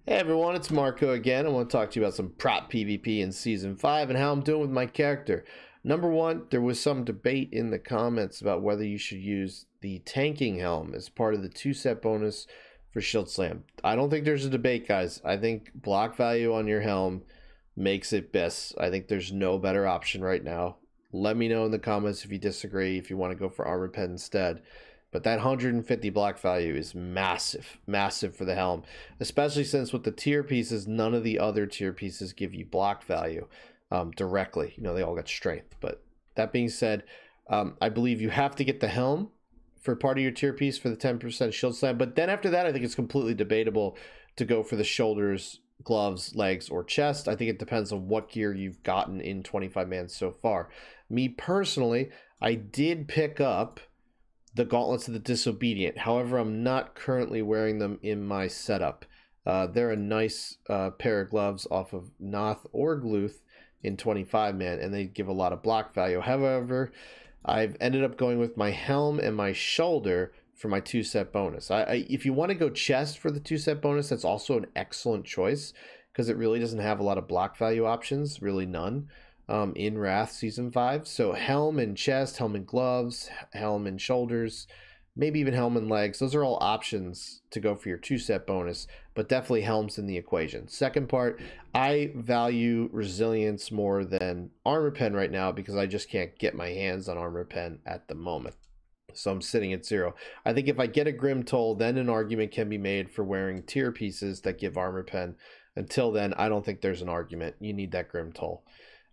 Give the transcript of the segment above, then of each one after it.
Hey everyone, it's Marco again. I want to talk to you about some prop PvP in Season 5 and how I'm doing with my character. Number one, there was some debate in the comments about whether you should use the tanking helm as part of the 2-set bonus for Shield Slam. I don't think there's a debate, guys. I think block value on your helm makes it best. I think there's no better option right now. Let me know in the comments if you disagree, if you want to go for Armor Pen instead. But that 150 block value is massive, massive for the helm, especially since with the tier pieces, none of the other tier pieces give you block value directly. You know, they all got strength. But that being said, I believe you have to get the helm for part of your tier piece for the 10% shield slam. But then after that, I think it's completely debatable to go for the shoulders, gloves, legs, or chest. I think it depends on what gear you've gotten in 25 man so far. Me personally, I did pick up the Gauntlets of the Disobedient. However, I'm not currently wearing them in my setup. They're a nice pair of gloves off of Noth or Gluth in 25 man, and they give a lot of block value. However, I've ended up going with my helm and my shoulder for my 2-set bonus. If you want to go chest for the 2-set bonus, that's also an excellent choice because it really doesn't have a lot of block value options, really none. In Wrath Season 5. So helm and chest, helm and gloves, helm and shoulders, maybe even helm and legs. Those are all options to go for your 2-set bonus, but definitely helms in the equation. Second part, I value resilience more than Armor Pen right now because I just can't get my hands on Armor Pen at the moment. So I'm sitting at 0. I think if I get a Grim Toll, then an argument can be made for wearing tier pieces that give Armor Pen. Until then, I don't think there's an argument. You need that Grim Toll.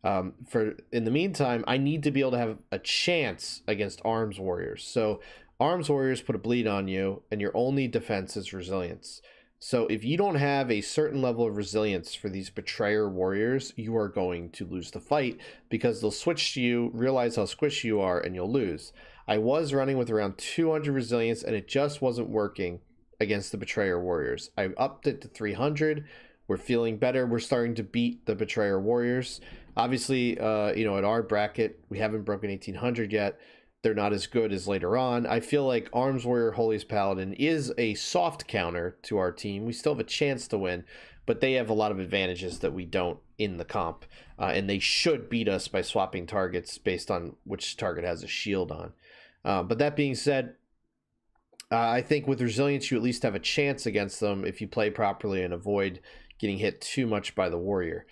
In the meantime, I need to be able to have a chance against Arms Warriors. So Arms Warriors put a bleed on you, and your only defense is resilience. So if you don't have a certain level of resilience for these Betrayer Warriors, you are going to lose the fight because they'll switch to you, realize how squishy you are, and you'll lose. I was running with around 200 resilience, and it just wasn't working against the Betrayer Warriors. I upped it to 300. We're feeling better. We're starting to beat the Betrayer Warriors. Obviously, you know, at our bracket, we haven't broken 1800 yet. They're not as good as later on. I feel like Arms Warrior Holiest Paladin is a soft counter to our team. We still have a chance to win, but they have a lot of advantages that we don't in the comp. And they should beat us by swapping targets based on which target has a shield on. But that being said, I think with resilience, you at least have a chance against them if you play properly and avoid getting hit too much by the warrior.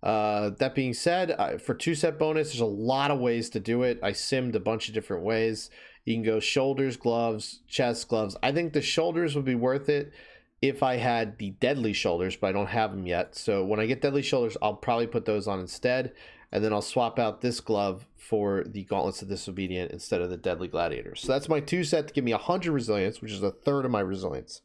That being said, for 2-set bonus, there's a lot of ways to do it. I simmed a bunch of different ways. You can go shoulders, gloves, chest, gloves. I think the shoulders would be worth it if I had the deadly shoulders, but I don't have them yet. So when I get deadly shoulders, I'll probably put those on instead. And then I'll swap out this glove for the Gauntlets of Disobedient instead of the Deadly Gladiators. So that's my 2-set to give me 100 resilience, which is a third of my resilience.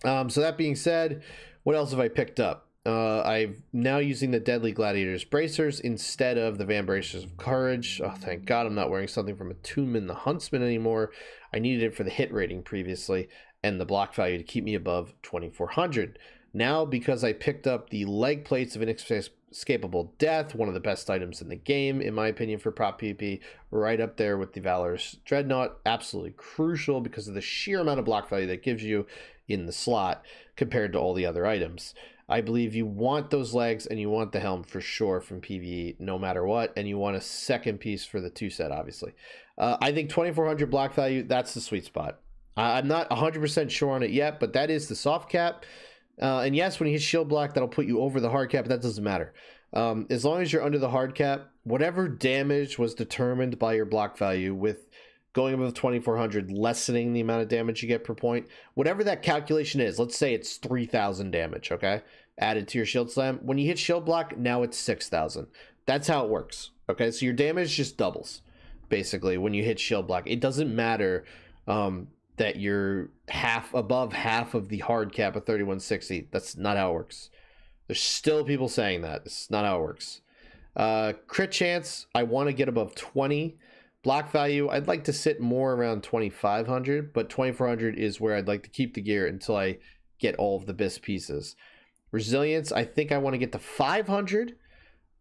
So that being said, what else have I picked up? I'm now using the Deadly Gladiators Bracers instead of the Van Bracers of Courage. Oh, thank God I'm not wearing something from Attunement the Huntsman anymore. I needed it for the hit rating previously and the block value to keep me above 2400. Now, because I picked up the Leg Plates of Inescapable Death, one of the best items in the game, in my opinion, for prop PvP, right up there with the Valorous Dreadnought. Absolutely crucial because of the sheer amount of block value that gives you in the slot compared to all the other items. I believe you want those legs and you want the helm for sure from PvE no matter what, and you want a second piece for the 2-set, obviously. I think 2400 block value, that's the sweet spot. I'm not 100% sure on it yet, but that is the soft cap. And yes, when you hit shield block, that'll put you over the hard cap, but that doesn't matter. As long as you're under the hard cap, whatever damage was determined by your block value with going above 2400, lessening the amount of damage you get per point, whatever that calculation is, let's say it's 3000 damage, okay? Added to your shield slam. When you hit shield block, now it's 6000. That's how it works, okay? So your damage just doubles, basically, when you hit shield block. It doesn't matter that you're above half of the hard cap of 3160. That's not how it works. There's still people saying that. It's not how it works. Crit chance, I want to get above 20. Block value, I'd like to sit more around 2500, but 2400 is where I'd like to keep the gear until I get all of the best pieces. Resilience, I think I want to get to 500.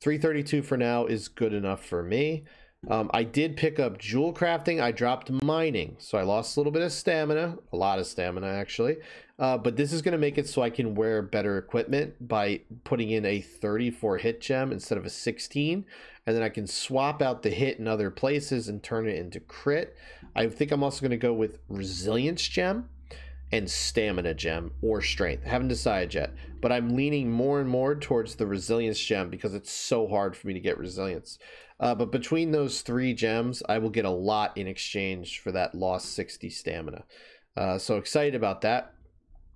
332 for now is good enough for me. I did pick up jewel crafting. I dropped mining, so I lost a little bit of stamina, a lot of stamina actually. But this is going to make it so I can wear better equipment by putting in a 34 hit gem instead of a 16. And then I can swap out the hit in other places and turn it into crit. I think I'm also going to go with resilience gem and stamina gem or strength. I haven't decided yet, but I'm leaning more and more towards the resilience gem because it's so hard for me to get resilience. But between those 3 gems, I will get a lot in exchange for that lost 60 stamina. So excited about that.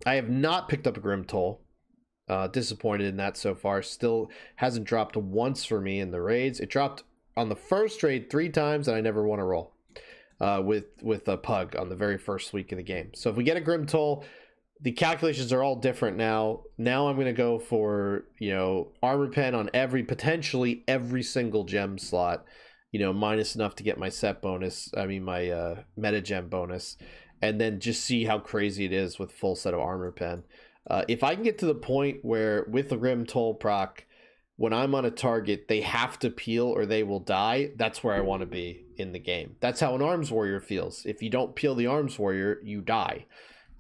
I have not picked up a Grim Toll. Disappointed in that so far. Still hasn't dropped once for me in the raids. It dropped on the first raid 3 times, and I never won a roll with a pug on the very first week of the game. So if we get a Grim Toll, the calculations are all different now. Now I'm going to go for, you know, armor pen on potentially every single gem slot, you know, minus enough to get my set bonus. I mean, my meta gem bonus. And then just see how crazy it is with full set of armor pen. If I can get to the point where with the Grim Toll proc, when I'm on a target, they have to peel or they will die, that's where I want to be in the game. That's how an Arms Warrior feels. If you don't peel the Arms Warrior, you die.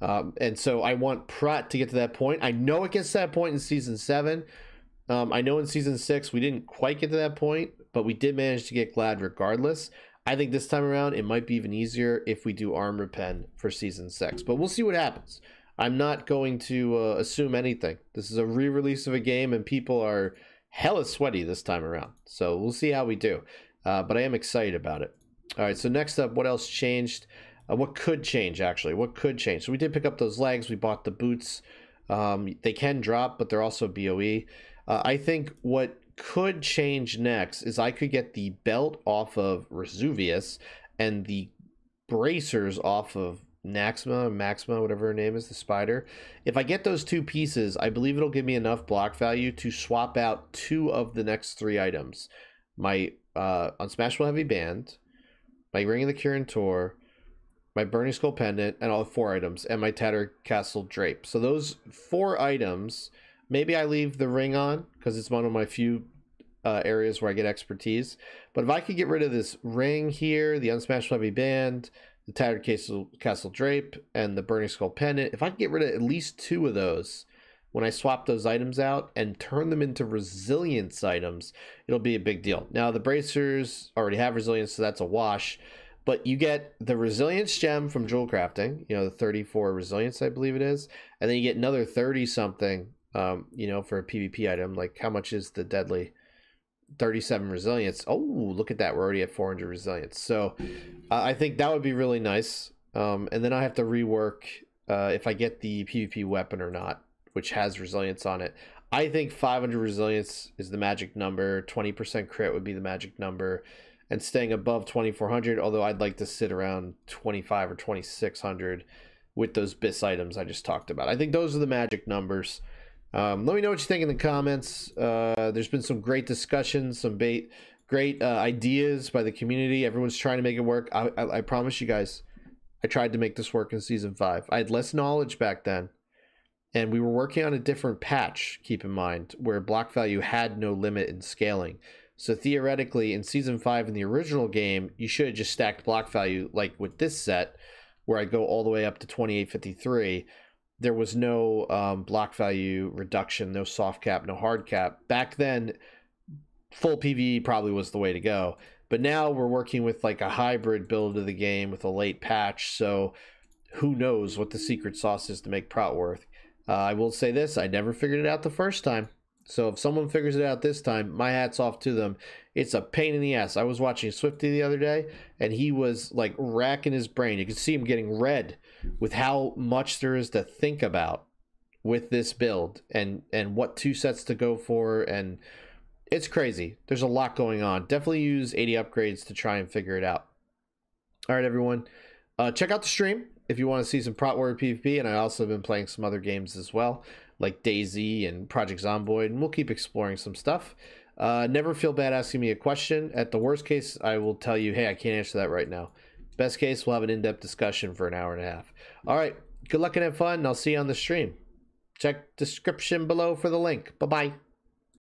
And so I want Prat to get to that point. I know it gets to that point in Season 7. I know in Season 6 we didn't quite get to that point, but we did manage to get Glad regardless. I think this time around it might be even easier if we do armor pen for Season 6, but we'll see what happens. I'm not going to assume anything. This is a re-release of a game and people are hella sweaty this time around, so we'll see how we do. But I am excited about it. All right, so next up, what else changed? What could change, actually? What could change? So we did pick up those legs. We bought the boots. They can drop, but they're also BOE. I think what could change next is I could get the belt off of Resuvius and the bracers off of Maxima, whatever her name is, the spider. If I get those 2 pieces, I believe it'll give me enough block value to swap out 2 of the next 3 items. My Unsmashable Heavy Band, my Ring of the Kirin Tor, my Burning Skull Pendant, and all 4 items, and my Tattered Castle Drape. So those 4 items, maybe I leave the ring on because it's one of my few areas where I get expertise. But if I could get rid of this ring here, the Unsmashable Heavy Band, the Tattered Castle Drape, and the Burning Skull Pendant, if I could get rid of at least 2 of those when I swap those items out and turn them into resilience items, it'll be a big deal. Now, the bracers already have resilience, so that's a wash. But you get the resilience gem from jewel crafting, you know, the 34 resilience, I believe it is. And then you get another 30 something, you know, for a PvP item. Like, how much is the deadly? 37 resilience. Oh, look at that. We're already at 400 resilience. So I think that would be really nice. And then I have to rework if I get the PvP weapon or not, which has resilience on it. I think 500 resilience is the magic number. 20% crit would be the magic number. And staying above 2400, although I'd like to sit around 25 or 2600 with those BIS items I just talked about. I think those are the magic numbers. Let me know what you think in the comments. There's been some great discussions, some great ideas by the community. Everyone's trying to make it work. I promise you guys, I tried to make this work in Season 5. I had less knowledge back then, and we were working on a different patch, keep in mind, where block value had no limit in scaling. So theoretically, in Season 5 in the original game, you should have just stacked block value like with this set, where I go all the way up to 2853. There was no block value reduction, no soft cap, no hard cap. Back then, full PvE probably was the way to go. But now we're working with like a hybrid build of the game with a late patch. So who knows what the secret sauce is to make Prot work. I will say this, I never figured it out the first time. So if someone figures it out this time, my hat's off to them. It's a pain in the ass. I was watching Swifty the other day, and he was like racking his brain. You could see him getting red with how much there is to think about with this build and what 2 sets to go for. And it's crazy. There's a lot going on. Definitely use 80 upgrades to try and figure it out. All right, everyone. Check out the stream if you want to see some Prot Warrior PvP. And I also have been playing some other games as well, like DayZ and Project Zomboid, and we'll keep exploring some stuff. Never feel bad asking me a question. At the worst case, I will tell you, hey, I can't answer that right now. Best case, we'll have an in-depth discussion for an hour and a half. All right, good luck and have fun, and I'll see you on the stream. Check description below for the link. Bye-bye.